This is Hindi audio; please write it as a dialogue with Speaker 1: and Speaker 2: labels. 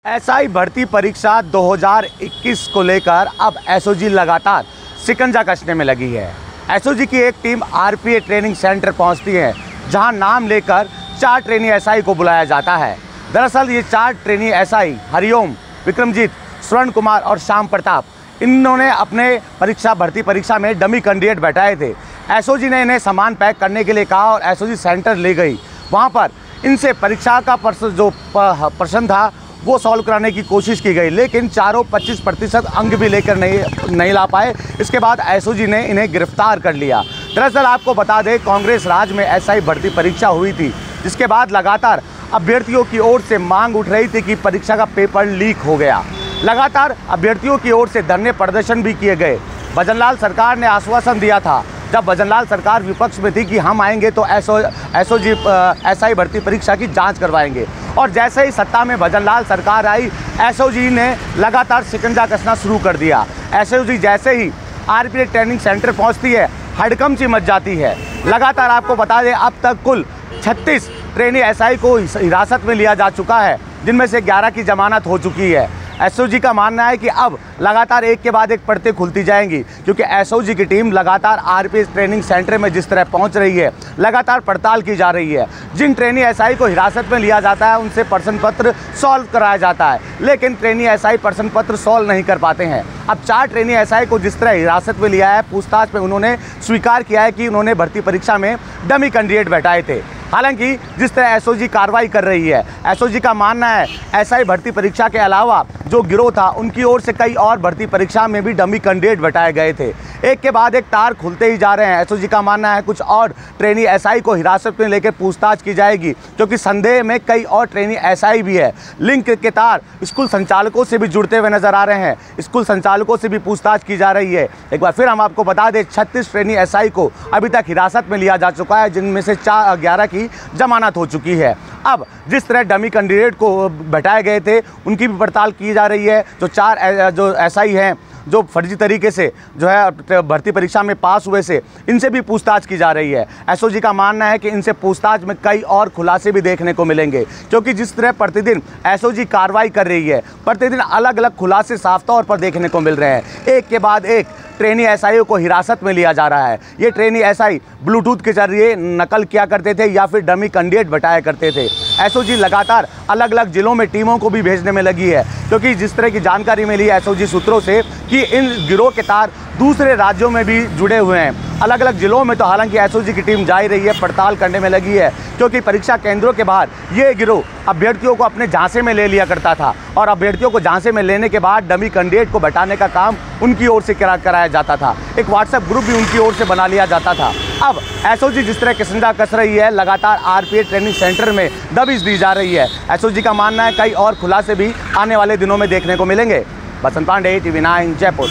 Speaker 1: एसआई भर्ती परीक्षा 2021 को लेकर अब एसओजी लगातार शिकंजा कसने में लगी है। एसओजी की एक टीम आरपीए ट्रेनिंग सेंटर पहुंचती है, जहां नाम लेकर 4 ट्रेनी एसआई को बुलाया जाता है। दरअसल ये 4 ट्रेनी एसआई हरिओम, विक्रमजीत, स्वर्ण कुमार और श्याम प्रताप, इन्होंने अपने भर्ती परीक्षा में डमी कैंडिडेट बैठाए थे। एसओजी ने इन्हें सामान पैक करने के लिए कहा और एसओजी सेंटर ले गई। वहाँ पर इनसे परीक्षा का प्रश्न था वो सॉल्व कराने की कोशिश की गई, लेकिन चारों 25% अंक भी लेकर नहीं ला पाए। इसके बाद एसओजी ने इन्हें गिरफ्तार कर लिया। दरअसल आपको बता दें, कांग्रेस राज में एसआई भर्ती परीक्षा हुई थी, जिसके बाद लगातार अभ्यर्थियों की ओर से मांग उठ रही थी कि परीक्षा का पेपर लीक हो गया। लगातार अभ्यर्थियों की ओर से धरने प्रदर्शन भी किए गए। भजनलाल सरकार ने आश्वासन दिया था, जब भजनलाल सरकार विपक्ष में थी, कि हम आएंगे तो एसओजी एसआई भर्ती परीक्षा की जांच करवाएंगे। और जैसे ही सत्ता में भजनलाल सरकार आई, एसओजी ने लगातार शिकंजा कसना शुरू कर दिया। एसओजी जैसे ही आरपीए ट्रेनिंग सेंटर पहुंचती है, हड़कंप सी मच जाती है। लगातार आपको बता दें, अब तक कुल 36 ट्रेनी एसआई को हिरासत में लिया जा चुका है, जिनमें से 11 की जमानत हो चुकी है। एसओजी का मानना है कि अब लगातार एक के बाद एक परतें खुलती जाएंगी, क्योंकि एसओजी की टीम लगातार आरपीए ट्रेनिंग सेंटर में जिस तरह पहुंच रही है, लगातार पड़ताल की जा रही है। जिन ट्रेनी एसआई को हिरासत में लिया जाता है, उनसे प्रश्न पत्र सॉल्व कराया जाता है, लेकिन ट्रेनी एसआई प्रश्न पत्र सॉल्व नहीं कर पाते हैं। अब 4 ट्रेनी एसआई को जिस तरह हिरासत में लिया है, पूछताछ में उन्होंने स्वीकार किया है कि उन्होंने भर्ती परीक्षा में डमी कैंडिडेट बैठाए थे। हालांकि जिस तरह एसओजी कार्रवाई कर रही है, एसओजी का मानना है एसआई भर्ती परीक्षा के अलावा जो गिरोह था, उनकी ओर से कई और भर्ती परीक्षा में भी डमी कैंडिडेट बैठाए गए थे। एक के बाद एक तार खुलते ही जा रहे हैं। एसओजी का मानना है कुछ और ट्रेनी एसआई को हिरासत में लेकर पूछताछ की जाएगी, क्योंकि संदेह में कई और ट्रेनी एसआई भी है। लिंक के तार स्कूल संचालकों से भी जुड़ते हुए नजर आ रहे हैं। स्कूल संचालकों से भी पूछताछ की जा रही है। एक बार फिर हम आपको बता दें, 36 ट्रेनी एसआई को अभी तक हिरासत में लिया जा चुका है, जिनमें से 11 की जमानत हो चुकी है। अब जिस तरह डमी कैंडिडेट को बैठाए गए थे, उनकी भी पड़ताल की जा रही है। जो 4 जो एसआई हैं, जो फर्जी तरीके से जो है भर्ती परीक्षा में पास हुए से, इनसे भी पूछताछ की जा रही है। एसओजी का मानना है कि इनसे पूछताछ में कई और खुलासे भी देखने को मिलेंगे, क्योंकि जिस तरह प्रतिदिन एसओजी कार्रवाई कर रही है, प्रतिदिन अलग अलग खुलासे साफ तौर पर देखने को मिल रहे हैं। एक के बाद एक ट्रेनी एसआईओ को हिरासत में लिया जा रहा है। ये ट्रेनी एसआई ब्लूटूथ के जरिए नकल किया करते थे या फिर डमी कैंडिडेट बैठाया करते थे। एसओजी लगातार अलग अलग जिलों में टीमों को भी भेजने में लगी है, क्योंकि जिस तरह की जानकारी मिली है एसओजी सूत्रों से कि इन गिरोह के तार दूसरे राज्यों में भी जुड़े हुए हैं। अलग अलग जिलों में तो हालांकि एसओजी की टीम जा ही रही है, पड़ताल करने में लगी है, क्योंकि परीक्षा केंद्रों के बाहर ये गिरोह अभ्यर्थियों को अपने झांसे में ले लिया करता था, और अभ्यर्थियों को झांसे में लेने के बाद डमी कैंडिडेट को बैठाने का काम उनकी ओर से कराया जाता था। एक व्हाट्सएप ग्रुप भी उनकी ओर से बना लिया जाता था। अब एसओजी जिस तरह शिकंजा कस रही है, लगातार आरपीए ट्रेनिंग सेंटर में दबिश दी जा रही है। एसओजी का मानना है कई और खुलासे भी आने वाले दिनों में देखने को मिलेंगे। बसंत पांडे, TV9 जयपुर।